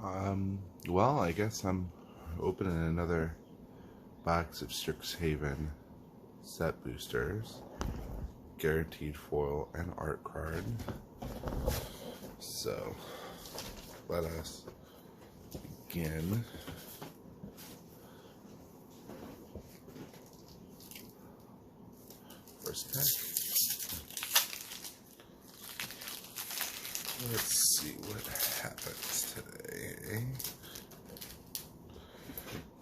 Well, I guess I'm opening another box of strixhaven set boosters, guaranteed foil and art card. So, let us begin. First pack. Let's see what happens today.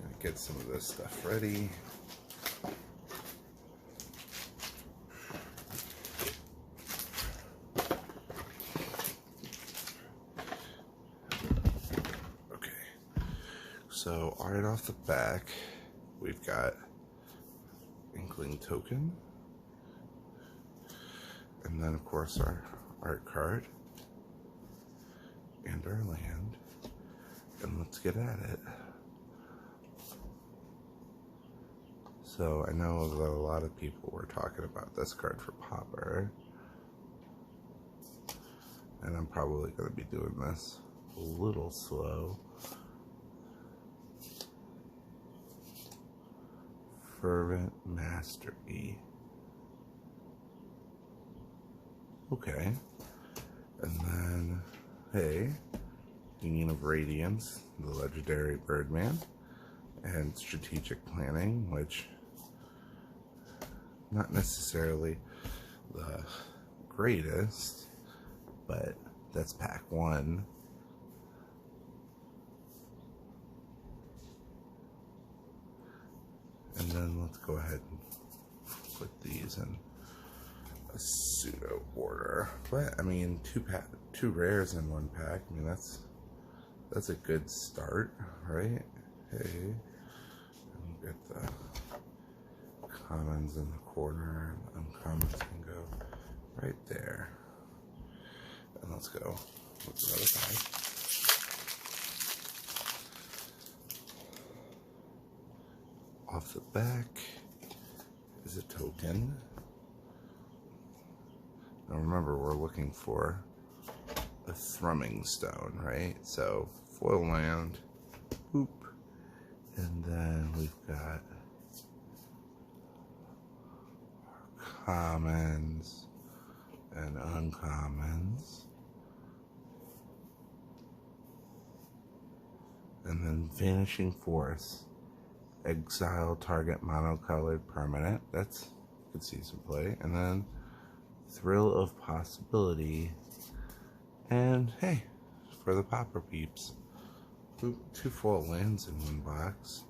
Gonna get some of this stuff ready. Okay, so right off the back, we've got Inkling token, and then of course our art card and our land, and let's get at it. So I know that a lot of people were talking about this card for Popper, and I'm probably going to be doing this a little slow. Fervent Mastery. Okay. And then, hey, Union of Radiance, the legendary Birdman, and Strategic Planning, which not necessarily the greatest, but that's pack one. And then let's go ahead and put these in a pseudo order. But I mean, two rares in one pack. I mean, that's a good start, right? Hey, and get the commons in the corner, and uncommons can go right there. And let's go with another pack. Off the back is a token. Now remember, we're looking for a thrumming stone, right? So foil land, boop, and then we've got our commons and uncommons, and then Vanishing Force. Exile target monocolored permanent. That's, you could see some play. And then Thrill of Possibility. And hey, for the Popper peeps, two foil lands in one box.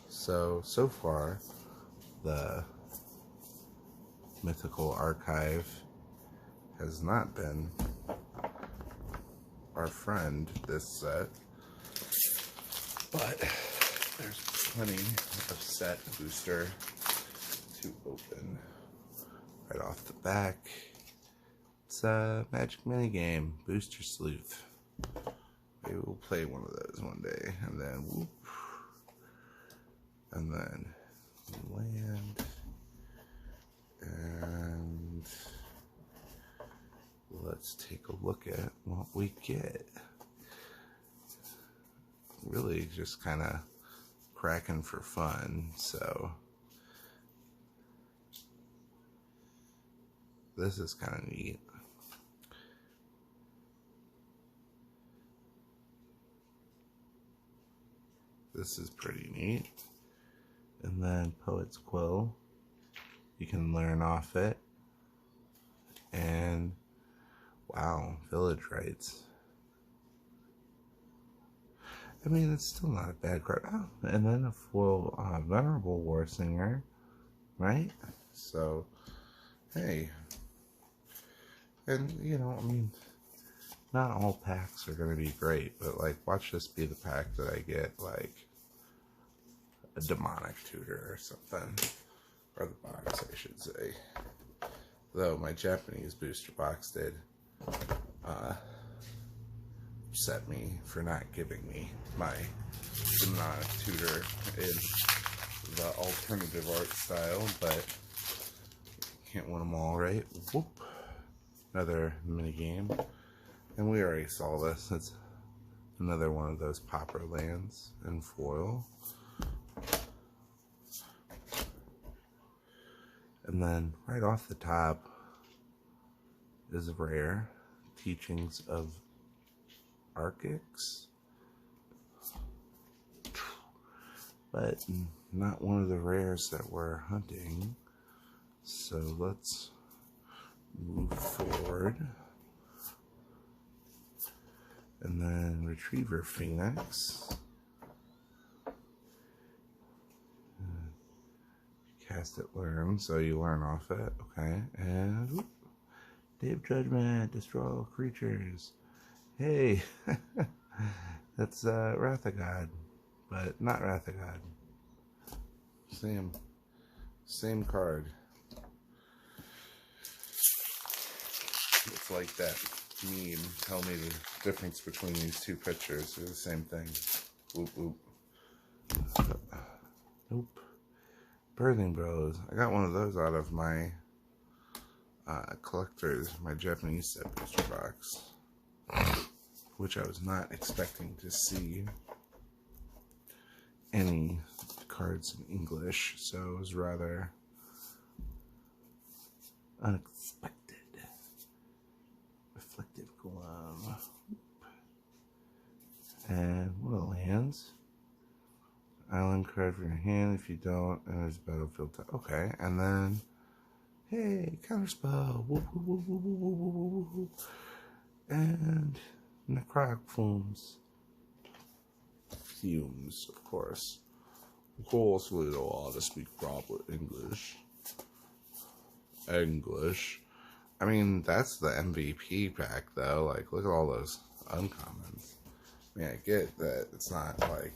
So far, the Mythical Archive has not been our friend this set. But there's plenty of set booster to open. Right off the back, it's a Magic Minigame, Booster Sleuth. Maybe we'll play one of those one day. And then whoop. And then land. And let's take a look at what we get. Really just kind of cracking for fun, so this is kind of neat. This is pretty neat. And then Poet's Quill, you can learn off it. And wow, Village Rites. I mean, it's still not a bad card. Oh, and then a full Venerable War Singer, right? So, hey. And, you know, I mean, not all packs are going to be great, but, like, watch this be the pack that I get, like, a Demonic Tutor or something. Or the box, I should say. Though, my Japanese booster box did upset me for not giving me my Demonic Tutor in the alternative art style, but can't win them all, right? Whoop. Another mini game. And we already saw this. It's another one of those popper lands in foil. And then right off the top is a rare, Teachings of Archix. But not one of the rares that we're hunting. So let's move forward. And then Retriever Phoenix. Cast it, learn, so you learn off it. Okay, and whoop, Day of Judgment, destroy all creatures. Hey, that's Wrath of God, but not Wrath of God. Same card. It's like that meme. Tell me the difference between these two pictures. They're the same thing. Whoop whoop. Nope. Birthing Bros. I got one of those out of my collector's, my Japanese set booster box, which I was not expecting to see any cards in English, so it was rather unexpected. Reflective Glove. And what are lands? Island card for your hand if you don't, and there's battlefield. Okay, and then, hey, counterspell. Woo, woo, woo, woo, woo, woo, woo, woo. And necrotic fumes. Fumes, of course. Of course, we don't want to speak proper English. I mean, that's the MVP pack, though. Like, look at all those uncommons. I mean, I get that it's not like,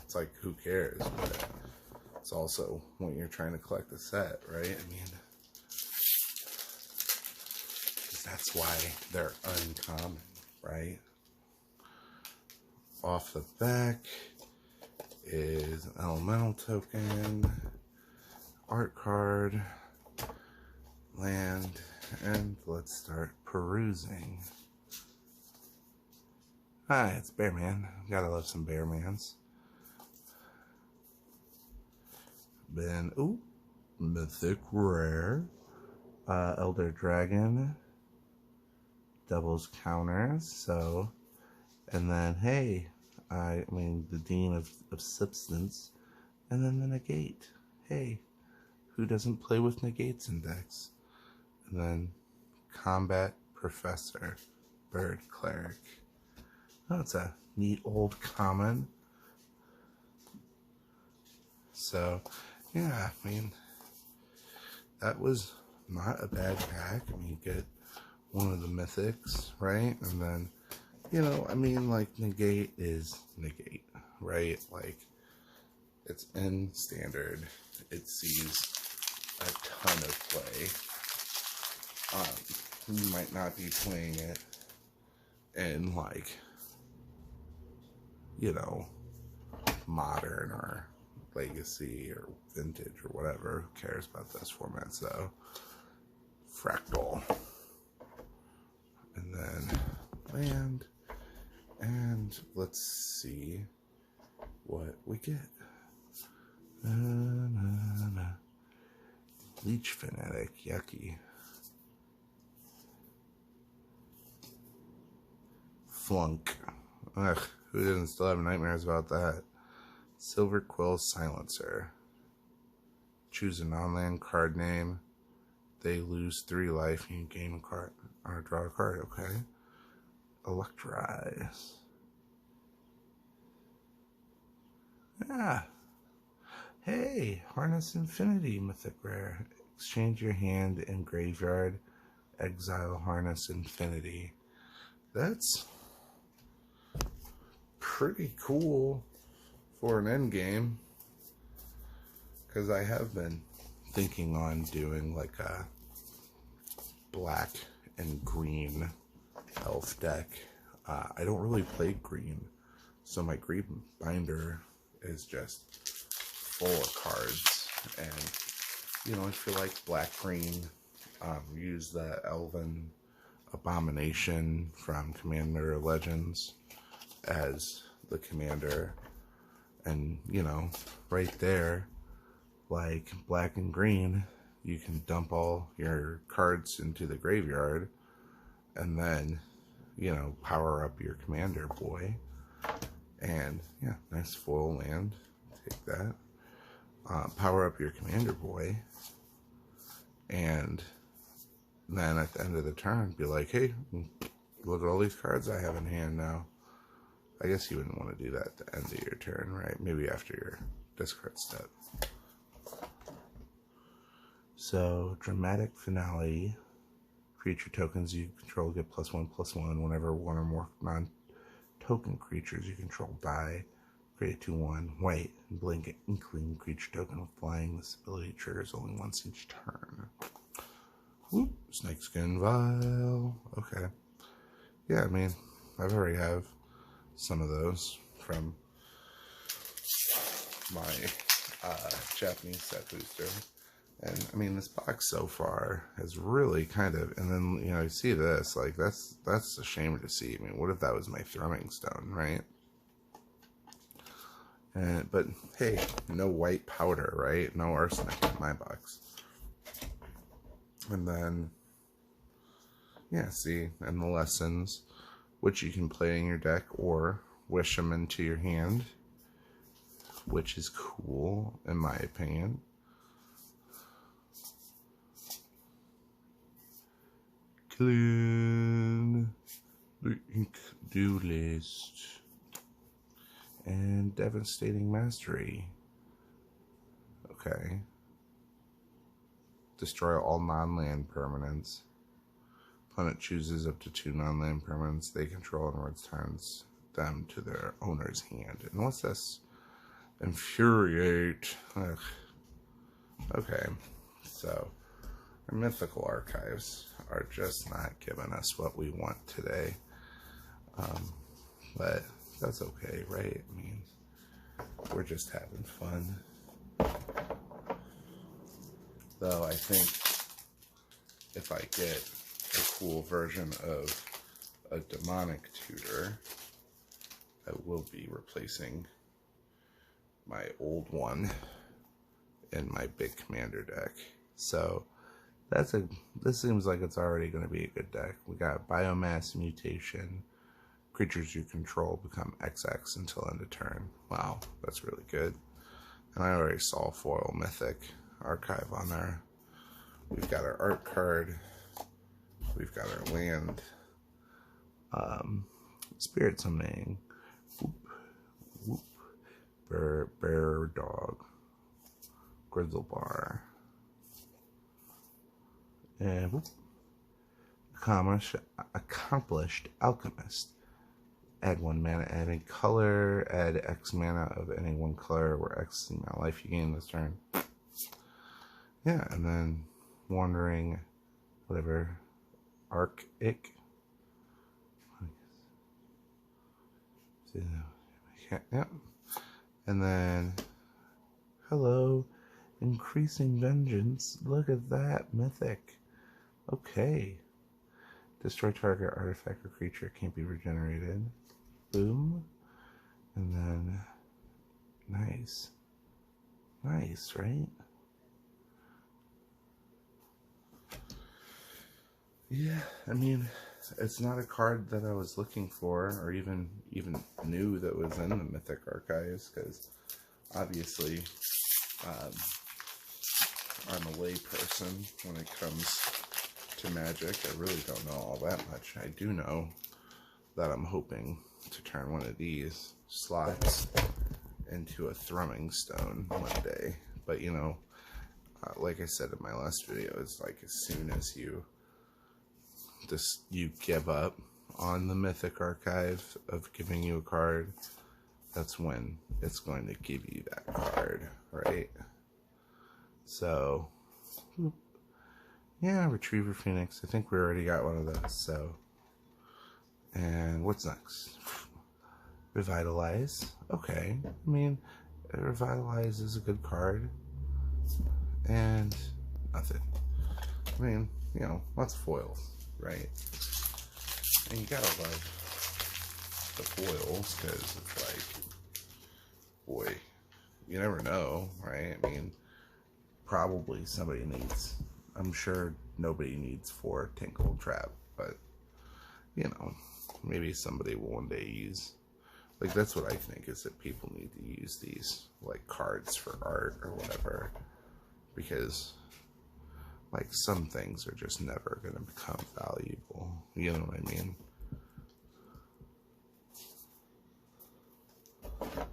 it's like, who cares? But it's also when you're trying to collect a set, right? I mean, that's why they're uncommon, right? Off the back is an elemental token, art card, land, and let's start perusing. Hi, it's Bearman. Gotta love some Bearmans. Then, ooh, mythic rare, Elder Dragon, doubles counters, so, and then, hey, I mean, the Dean of Substance, and then the negate. Hey, who doesn't play with negates in decks? And then Combat Professor, Bird Cleric. Oh, it's a neat old common. So, yeah, I mean, that was not a bad pack. I mean, you get one of the mythics, right? And then, you know, I mean, like, negate is negate, right? Like, it's in standard. It sees a ton of play. You might not be playing it in, like, you know, modern or legacy or vintage or whatever. Who cares about those formats, though? Fractal. And then land. And let's see what we get. Leech Fanatic. Yucky. Flunk. Ugh, who didn't still have nightmares about that? Silver Quill Silencer. Choose a non-land card name. They lose 3 life and you gain a card or draw a card. Okay. Electrize. Yeah. Hey, Harness Infinity mythic rare. Exchange your hand in graveyard. Exile Harness Infinity. That's pretty cool for an end game, because I have been thinking on doing like a black and green elf deck. I don't really play green, so my green binder is just full of cards, and you know, I feel like black green, use the elven Abomination from Commander Legends as the commander. And, you know, right there, like black and green, you can dump all your cards into the graveyard and then, you know, power up your commander boy. And, yeah, nice foil land. Take that. Power up your commander boy. And then at the end of the turn, be like, hey, look at all these cards I have in hand now. I guess you wouldn't want to do that at the end of your turn, right? Maybe after your discard step. So, dramatic finale. Creature tokens you control get +1/+1 whenever one or more non-token creatures you control die. Create a 2/1 white and blink inkling creature token with flying. This ability triggers only once each turn. Whoop, Snakeskin Vial. Okay. Yeah, I mean, I've already have some of those from my Japanese set booster. And, I mean, this box so far has really kind of, and then, you know, you see this, like, that's a shame to see. I mean, what if that was my Thrumming Stone, right? And, but, hey, no white powder, right? No arsenic in my box. And then, yeah, see, and the lessons, which you can play in your deck or wish them into your hand, which is cool, in my opinion. Clean the ink do list. And Devastating Mastery. Okay. Destroy all non-land permanents. Opponent chooses up to 2 non-land permanents they control and returns them to their owner's hand. And what's this? Infuriate. Ugh. Okay. So, our mythical archives are just not giving us what we want today. But that's okay, right? I mean, we're just having fun. Though I think if I get a cool version of a demonic tutor, I will be replacing my old one in my big commander deck. So this seems like it's already going to be a good deck. We got Biomass Mutation. Creatures you control become XX until end of turn. Wow, that's really good. And I already saw foil mythic archive on there. We've got our art card. We've got our land. Spirit Summoning. Whoop, whoop. Bear Dog. Grizzlebar. And whoop. Accomplished Alchemist. Add 1 mana, add a color, add X mana of any one color, where X is the amount of life you gain this turn. Yeah, and then Wandering, whatever, Arc-ic. Yep. And then, hello, Increasing Vengeance. Look at that, mythic. Okay. Destroy target artifact or creature, can't be regenerated. Boom. And then, nice. Nice, right? Yeah, I mean, it's not a card that I was looking for, or even knew that was in the Mythic Archives, because obviously, I'm a lay person when it comes to Magic. I really don't know all that much. I do know that I'm hoping to turn one of these slots into a Thrumming Stone one day. But, you know, like I said in my last video, it's like as soon as you give up on the Mythic Archive of giving you a card, that's when it's going to give you that card, right? So, yeah, Retriever Phoenix. I think we already got one of those, so. And what's next? Revitalize. Okay. I mean, Revitalize is a good card. And nothing. I mean, you know, lots of foils, right? And you gotta love the foils, because it's like, boy, you never know, right? I mean, probably somebody needs, I'm sure nobody needs 4 Tinkle Trap, but, you know, maybe somebody will one day use, like, that's what I think, is that people need to use these, like, cards for art or whatever, because, like, some things are just never going to become valuable, you know what I mean?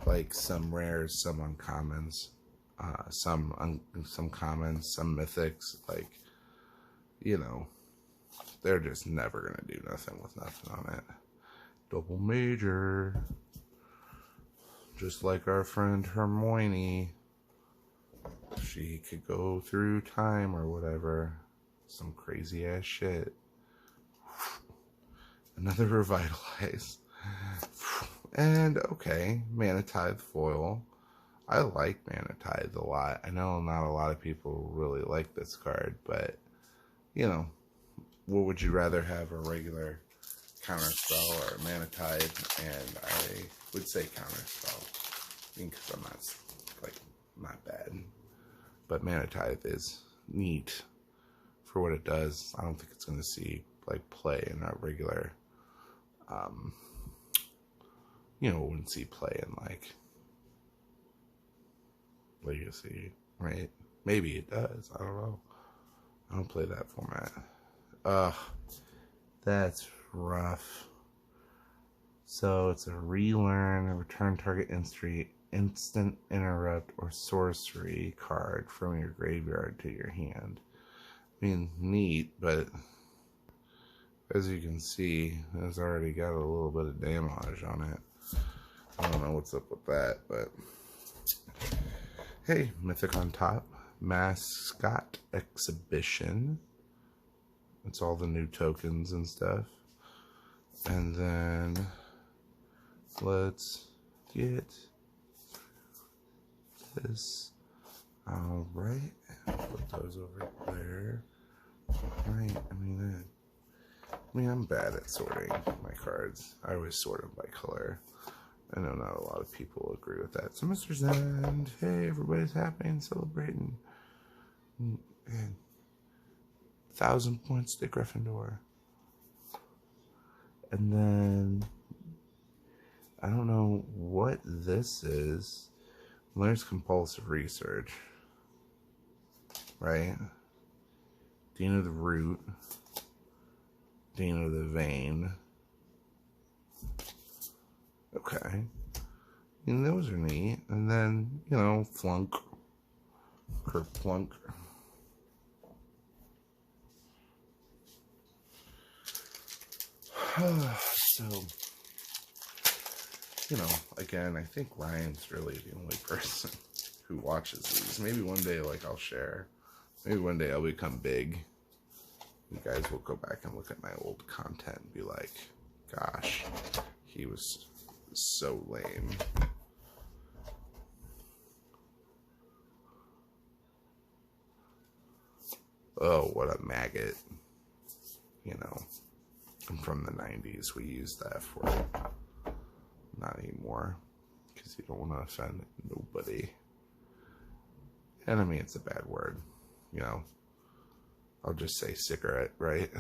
Like, some rares, some uncommons, some commons, some mythics, like, you know, they're just never going to do nothing with nothing on it. Double major. Just like our friend Hermione. She could go through time or whatever. Some crazy ass shit. Another revitalize. And, okay, Mana Tithe foil. I like Mana Tithe a lot. I know not a lot of people really like this card, but, you know, what would you rather have, a regular counterspell or a Mana Tithe? And I would say counterspell, because I'm not, like, not bad. But Mana Tithe is neat for what it does. I don't think it's going to see, like, play in a regular, you know, wouldn't see play in, like, Legacy, right? Maybe it does. I don't know. I don't play that format. Ugh, that's rough. So it's a relearn, a return target instant interrupt or sorcery card from your graveyard to your hand. I mean, neat, but as you can see, it's already got a little bit of damage on it. I don't know what's up with that, but hey, Mythic on top, Mascot Exhibition. It's all the new tokens and stuff. And then let's get this. All right, put those over there. Right, I mean, I'm bad at sorting my cards. I always sort them by color. I know not a lot of people agree with that. So Mr. Zend, hey, everybody's happy and celebrating. And 1,000 points to Gryffindor. And then, I don't know what this is. Learns compulsive research. Right? Dean of the Root. Dean of the Vein. Okay. And those are neat. And then, you know, Flunk. Kerplunk. So, you know, again, I think Ryan's really the only person who watches these. Maybe one day, like, I'll share. Maybe one day I'll become big. You guys will go back and look at my old content and be like, gosh, he was so lame. Oh, what a maggot. You know, I'm from the 90s. We used that for not anymore, because you don't want to offend nobody. And I mean, it's a bad word, you know. I'll just say cigarette, right?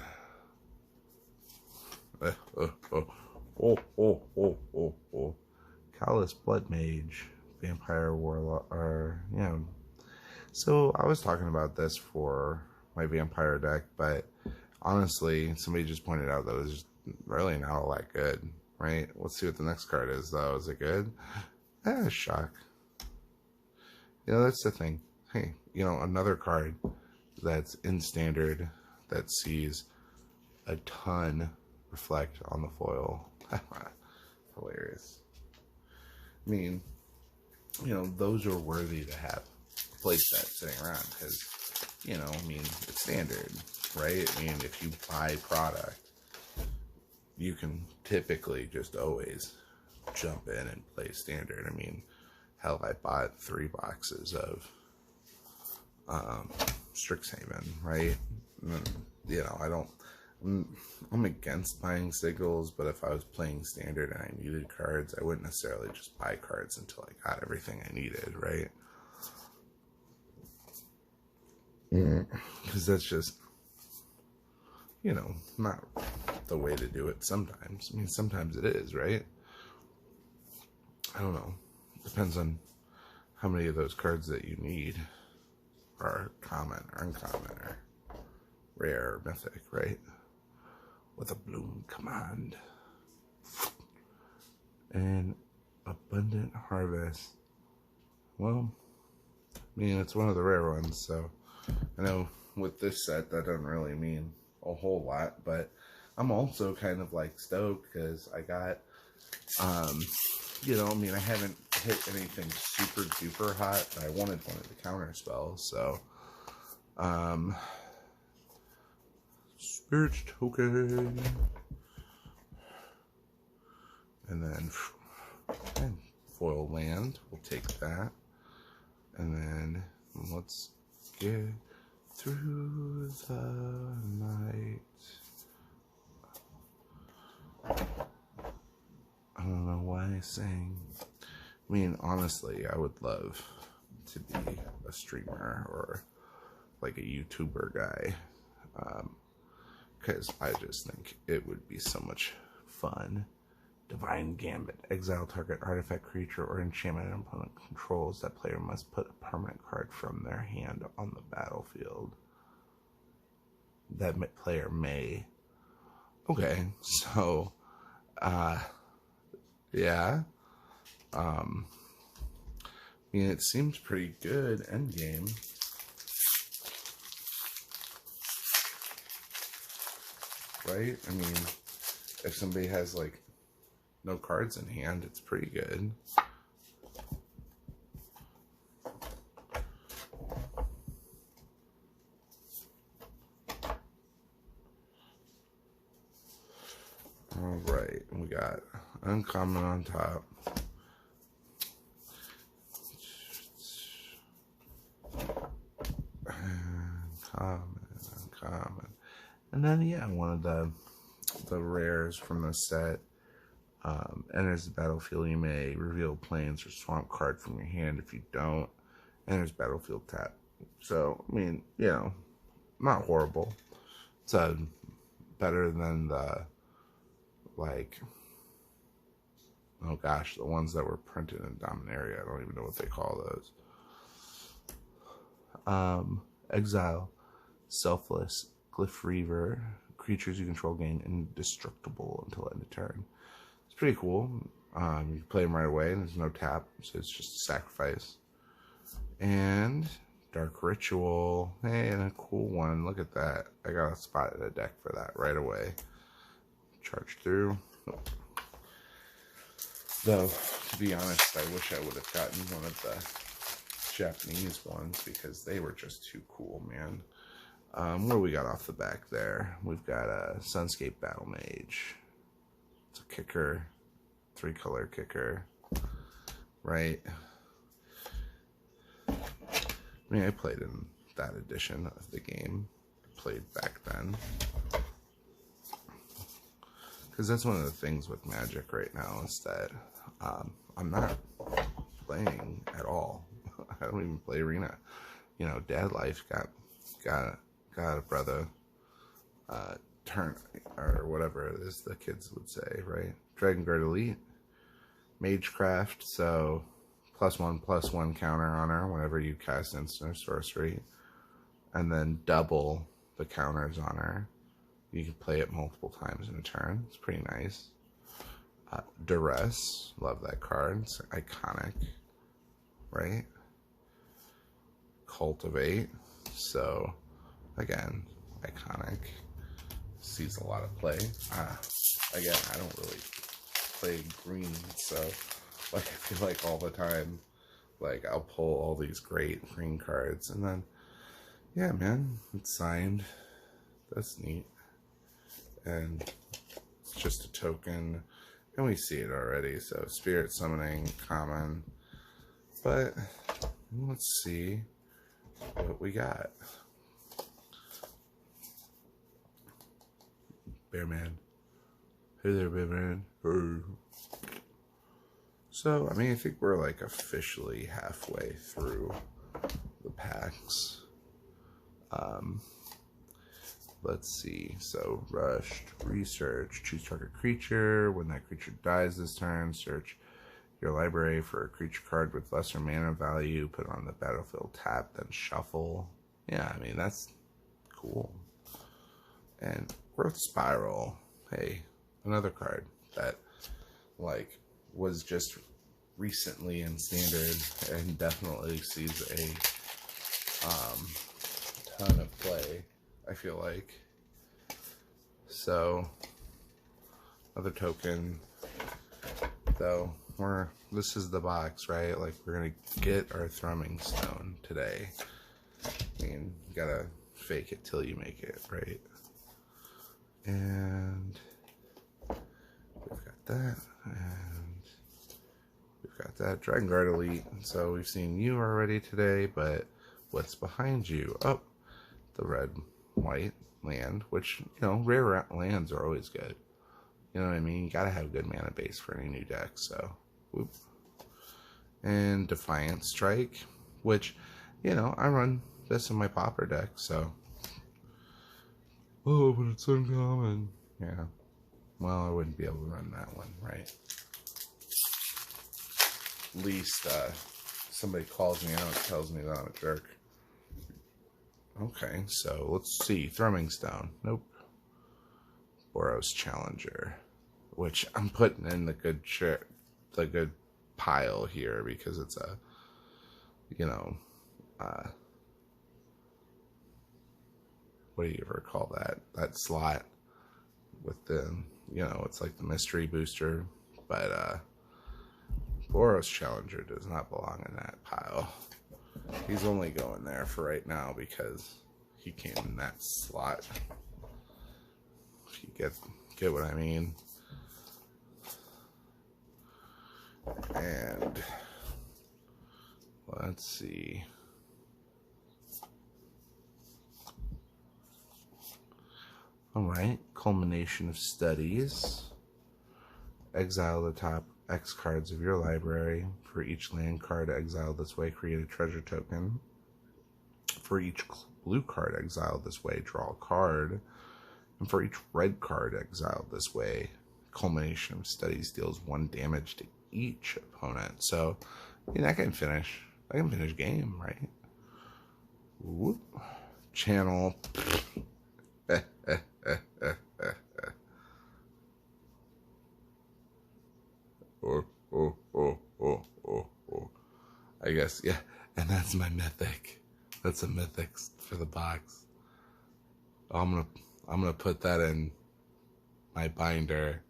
Callous Blood Mage, Vampire Warlock, or, you know. So I was talking about this for my Vampire deck, but honestly, somebody just pointed out that it was really not all that good, right? Let's see what the next card is, though. Is it good? Shock. You know, that's the thing. Hey, you know, another card that's in standard that sees a ton reflect on the foil. Hilarious. I mean, you know, those are worthy to have a place set sitting around, because, you know, I mean, it's standard, right? I mean, if you buy product, you can typically just always jump in and play standard. I mean, hell, I bought 3 boxes of Strixhaven, right? And, you know, I'm against buying singles, but if I was playing standard and I needed cards, I wouldn't necessarily just buy cards until I got everything I needed, right? Because that's just, you know, not the way to do it sometimes. I mean, sometimes it is, right? I don't know. Depends on how many of those cards that you need are common or uncommon or rare or mythic, right? With a bloom command. And abundant harvest. Well, I mean, it's one of the rare ones, so I know with this set that doesn't really mean a whole lot, but I'm also kind of like stoked because I got, you know, I mean, I haven't hit anything super duper hot, but I wanted one of the counter spells, so, Spirit Token, and then okay, foil land, we'll take that, and then let's get through the night. I don't know why I sang. I mean, honestly, I would love to be a streamer or like a YouTuber guy, because I just think it would be so much fun. Divine Gambit. Exile target artifact, creature, or enchantment an opponent controls. That player must put a permanent card from their hand on the battlefield. That player may. Okay, so, yeah. I mean, it seems pretty good endgame. Right? I mean, if somebody has, like, no cards in hand, it's pretty good. Alright, we got uncommon on top. Uncommon. And then, yeah, one of the rares from the set. Enters the battlefield, you may reveal plains or swamp card from your hand. If you don't, enters battlefield tap. So, I mean, you know, not horrible. It's better than the, like, oh gosh, the ones that were printed in Dominaria. I don't even know what they call those. Exile, Selfless, Glyph Reaver. Creatures you control gain indestructible until end of turn. It's pretty cool. You can play them right away, and there's no tap, so it's just a sacrifice. And Dark Ritual. Hey, and a cool one. Look at that. I got a spot in the deck for that right away. Charge through. Though, to be honest, I wish I would have gotten one of the Japanese ones because they were just too cool, man. What do we got off the back there? We've got a Sunscape Battle Mage. It's a kicker, 3-color kicker, right? I mean, I played in that edition of the game. Played back then. Because that's one of the things with Magic right now is that I'm not playing at all. I don't even play Arena. You know, Dad Life got a brother turn, or whatever it is the kids would say, right? Dragon Guard Elite, Magecraft, so +1/+1 counter on her whenever you cast instant or sorcery, and then double the counters on her. You can play it multiple times in a turn. It's pretty nice. Duress, love that card. It's iconic, right? Cultivate, so again, iconic. Sees a lot of play. Again, I don't really play green, so like I feel like all the time, like I'll pull all these great green cards, and then yeah, man, it's signed. That's neat, and it's just a token, and we see it already. So Spirit Summoning, common, but let's see what we got. Bear Man. Hey there, Bear Man. So, I mean, I think we're like officially halfway through the packs. Let's see. So, rushed, research, choose target creature. When that creature dies this turn, search your library for a creature card with lesser mana value. Put it on the battlefield tap, then shuffle. Yeah, I mean, that's cool. And Growth Spiral. Hey, another card that, like, was just recently in Standard and definitely sees a ton of play, I feel like. So, another token, though, this is the box, right? Like, we're gonna get our Thrumming Stone today. I mean, you gotta fake it till you make it, right? And we've got that, and we've got that. Dragon Guard Elite. So we've seen you already today, but what's behind you? Oh, the red-white land, which, you know, rare lands are always good. You know what I mean? You gotta have good mana base for any new deck, so. Whoop. And Defiant Strike, which, you know, I run this in my Pauper deck, so. Oh, but it's uncommon. Yeah. Well, I wouldn't be able to run that one, right? At least somebody calls me out and tells me that I'm a jerk. Okay, so let's see. Thrumming Stone. Nope. Boros Challenger, which I'm putting in the good pile here because it's a, you know, what do you ever call that slot with the, you know, it's like the mystery booster, but Boros Challenger does not belong in that pile. He's only going there for right now because he came in that slot. If you get what I mean. And let's see. Alright, Culmination of Studies. Exile the top X cards of your library. For each land card exiled this way, create a treasure token. For each blue card exiled this way, draw a card. And for each red card exiled this way, Culmination of Studies deals 1 damage to each opponent. So, I mean, I can finish game, right? Whoop. Channel. I guess, yeah. And that's my mythic. That's a mythic for the box. I'm gonna put that in my binder.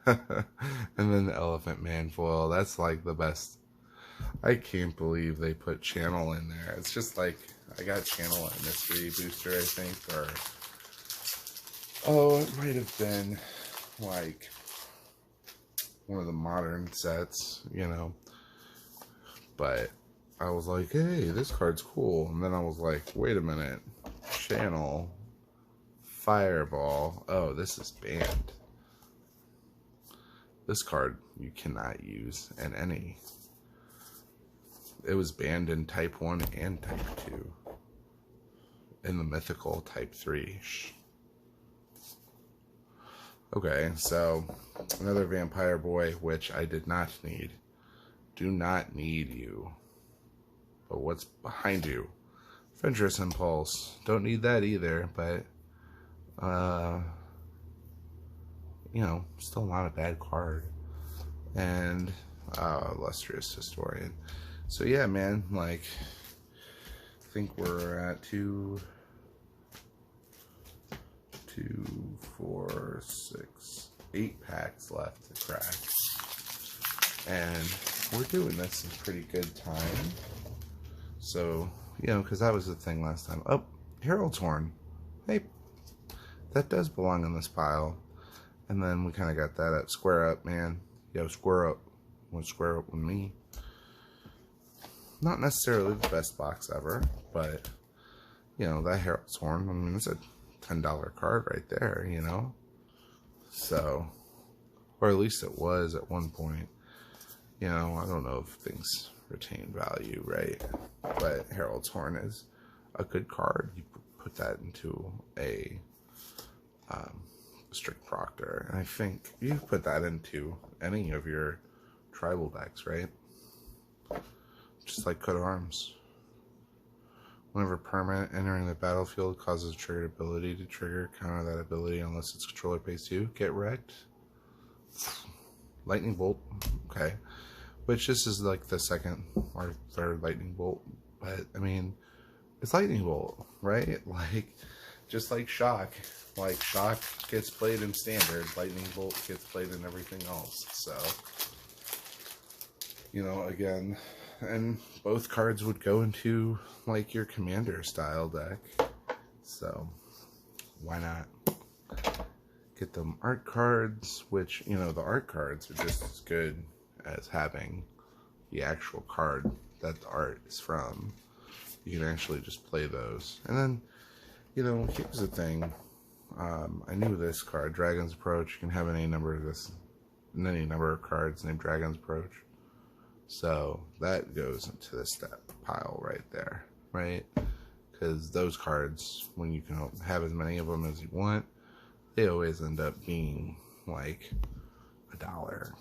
And then the Elephant Man foil. That's like the best. I can't believe they put Channel in there. It's just like, I got Channel and Mystery Booster, I think, or, oh, it might have been like one of the modern sets, you know, but I was like, hey, this card's cool, and then I was like, wait a minute, Channel, Fireball, oh, this is banned. This card you cannot use in any. It was banned in Type 1 and Type 2. In the Mythical Type 3. Okay, so another Vampire Boy, which I did not need. Do not need you. But what's behind you? Adventurous Impulse. Don't need that either, but you know, still not a bad card. And Illustrious Historian. So yeah, man, like, I think we're at 2, 4, 6, 8 packs left to crack. And we're doing this in pretty good time. So, you know, because that was the thing last time. Oh, Herald's Horn. Hey, that does belong in this pile. And then we kind of got that up. Square up, man. Yo, square up. Want to square up with me? Not necessarily the best box ever, but you know, that Herald's Horn, I mean, it's a $10 card right there, you know? So, or at least it was at one point. You know, I don't know if things retain value, right? But Herald's Horn is a good card. You put that into a Strict Proctor, and I think you put that into any of your tribal decks, right? Just like Coat of Arms. Whenever permanent entering the battlefield causes a triggered ability to trigger, counter that ability unless its controller pays 2. Get wrecked. Lightning Bolt. Okay. Which this is like the second or third Lightning Bolt. But, I mean, it's Lightning Bolt, right? Like, just like Shock. Like, Shock gets played in Standard. Lightning Bolt gets played in everything else. So, you know, again, and both cards would go into, like, your Commander style deck. So, why not? Get them art cards, which, you know, the art cards are just as good as having the actual card that the art is from. You can actually just play those. And then, you know, here's the thing. I knew this card, Dragon's Approach. You can have any number of cards named Dragon's Approach. So that goes into the step pile right there, right? Because those cards, when you can have as many of them as you want, they always end up being like $1,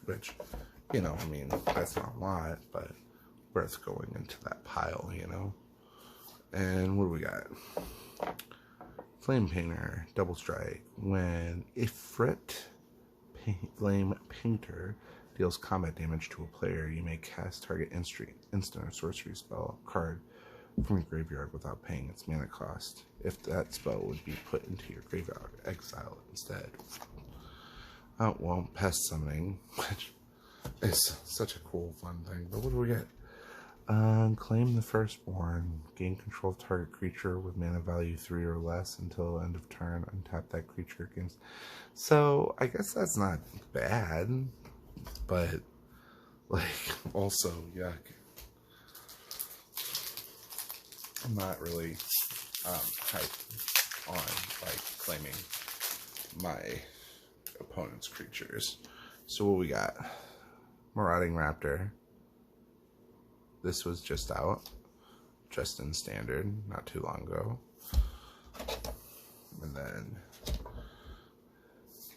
which, you know, I mean, that's not a lot, but worth going into that pile, you know. And what do we got? Flame Painter, Double Strike. When Ifrit Flame Painter deals combat damage to a player, you may cast target instant or sorcery spell card from your graveyard without paying its mana cost. If that spell would be put into your graveyard, exile it instead. Oh, well, Pest Summoning, which is such a cool, fun thing. But what do we get? Claim the Firstborn. Gain control of target creature with mana value 3 or less until end of turn. Untap that creature against. So, I guess that's not bad. But, like, also, yuck. I'm not really hyped on, like, claiming my opponent's creatures. So what we got? Marauding Raptor. This was just out. Just in Standard, not too long ago. And then...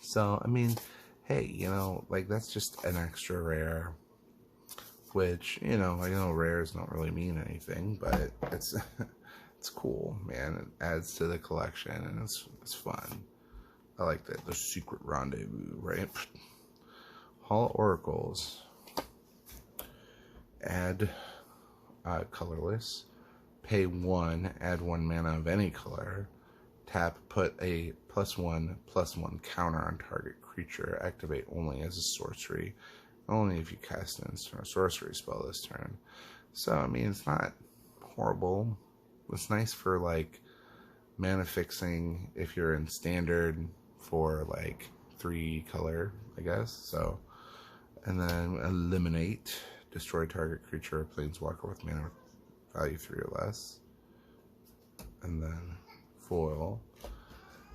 So, I mean, hey, you know, like, that's just an extra rare. Which, you know, I know rares don't really mean anything, but it's it's cool, man. It adds to the collection, and it's fun. I like that. The Secret Rendezvous, right? Hall Oracles. Add colorless. Pay 1, add 1 mana of any color. Tap, put a +1/+1 counter on target creature. Activate only as a sorcery. Only if you cast an instant or sorcery spell this turn. So, I mean, it's not horrible. It's nice for, like, mana fixing if you're in Standard for, like, 3 color, I guess. So, and then eliminate. Destroy target creature or planeswalker with mana value 3 or less. And then foil.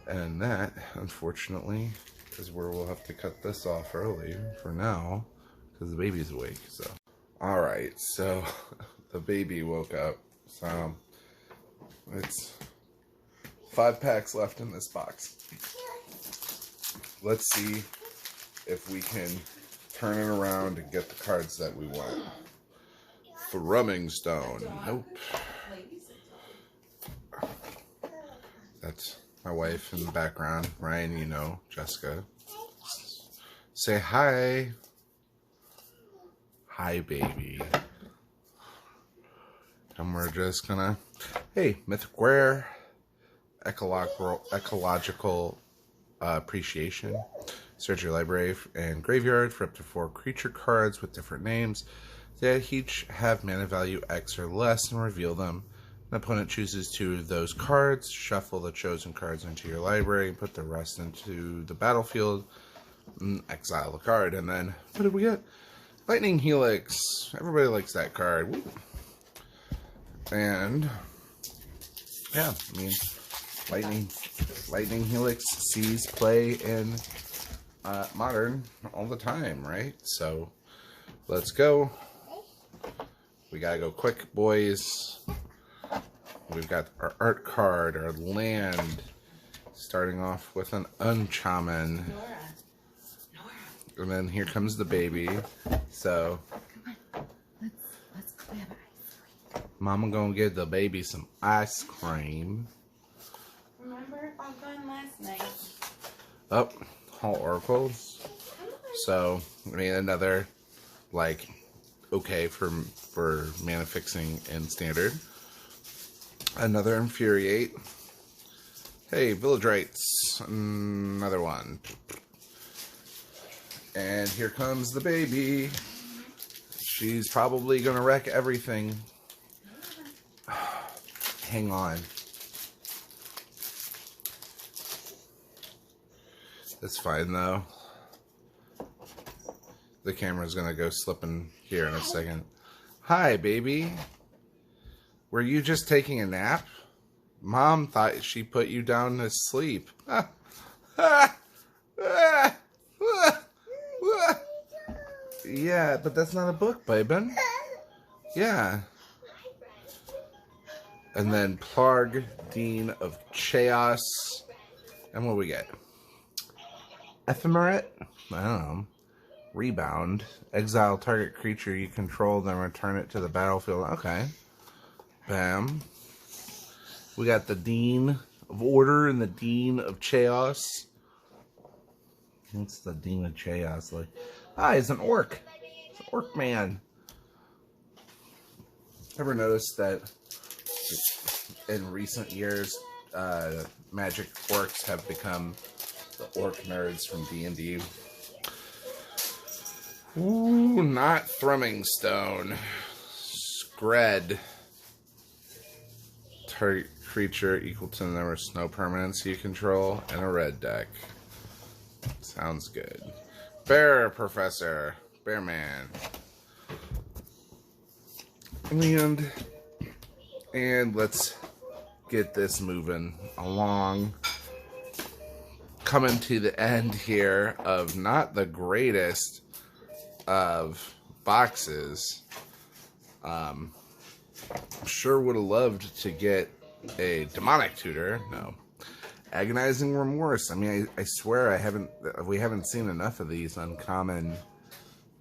And that, unfortunately, is where we'll have to cut this off early for now. Because the baby's awake, so. Alright, so the baby woke up. So it's 5 packs left in this box. Let's see if we can turn it around and get the cards that we want. Thrumming Stone. Nope. That's my wife in the background. Ryan, you know, Jessica. Say hi. Hi, baby. And we're just gonna, hey, Mythic Rare, ecological appreciation. Search your library and graveyard for up to 4 creature cards with different names. They each have mana value X or less, and reveal them. An opponent chooses 2 of those cards. Shuffle the chosen cards into your library and put the rest into the battlefield. And exile the card, and then what did we get? Lightning Helix. Everybody likes that card. And yeah, I mean, Lightning Helix sees play in Modern all the time, right? So let's go. We gotta go quick, boys. We've got our art card, our land, starting off with an uncommon. And then here comes the baby. So, come on, let's go have ice cream. Mama gonna give the baby some ice cream. Remember all gone last night? Oh, Hall Oracles. So, I mean, another, like, okay for mana fixing in Standard. Another Infuriate. Hey, Village Rites. Another one. And here comes the baby. She's probably gonna wreck everything. Hang on. It's fine though. The camera's gonna go slipping here in a second. Hi, baby. Were you just taking a nap? Mom thought she put you down to sleep. Yeah, but that's not a book, baby. Yeah. And then Plarg, Dean of Chaos. And what do we get? Ephemerate? I don't know. Rebound. Exile target creature you control, then return it to the battlefield. Okay. Bam. We got the Dean of Order and the Dean of Chaos. What's the Dean of Chaos like? Ah, he's an orc. It's an orc man. Ever noticed that in recent years, magic orcs have become the orc nerds from D&D? Ooh, not Thrumming Stone. Scred. Target creature equal to the number of snow permanents you control and a red deck. Sounds good. Bear Professor. Bear Man. And let's get this moving along. Coming to the end here of not the greatest of boxes. Sure would have loved to get a Demonic Tutor. No. Agonizing Remorse. I mean, I swear we haven't seen enough of these uncommon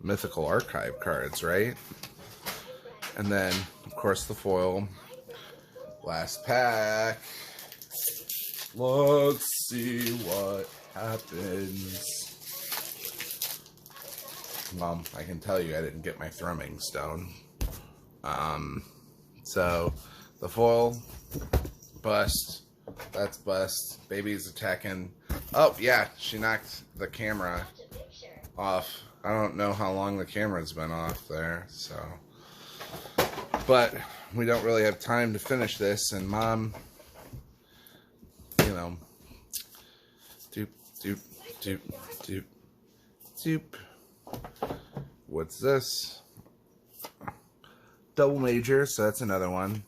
Mythical Archive cards, right? And then, of course, the foil. Last pack. Let's see what happens. Well, I can tell you I didn't get my Thrumming Stone. So, the foil, bust. That's bust. Baby's attacking. Oh, yeah, she knocked the camera off. I don't know how long the camera's been off there, so. But we don't really have time to finish this, and Mom, you know, doop, doop, doop, doop, doop. What's this? Double Major, so that's another one.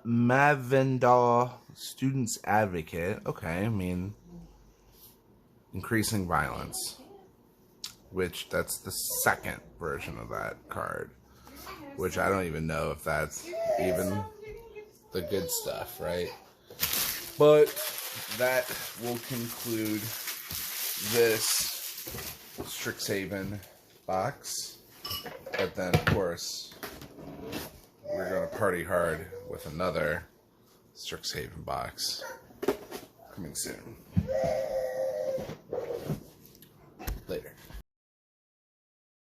Mavendal, Student's Advocate. Okay, I mean, increasing violence. Which, that's the second version of that card. Which I don't even know if that's even the good stuff, right? But that will conclude this Strixhaven box. But then, of course, we're going to party hard with another Strixhaven box coming soon.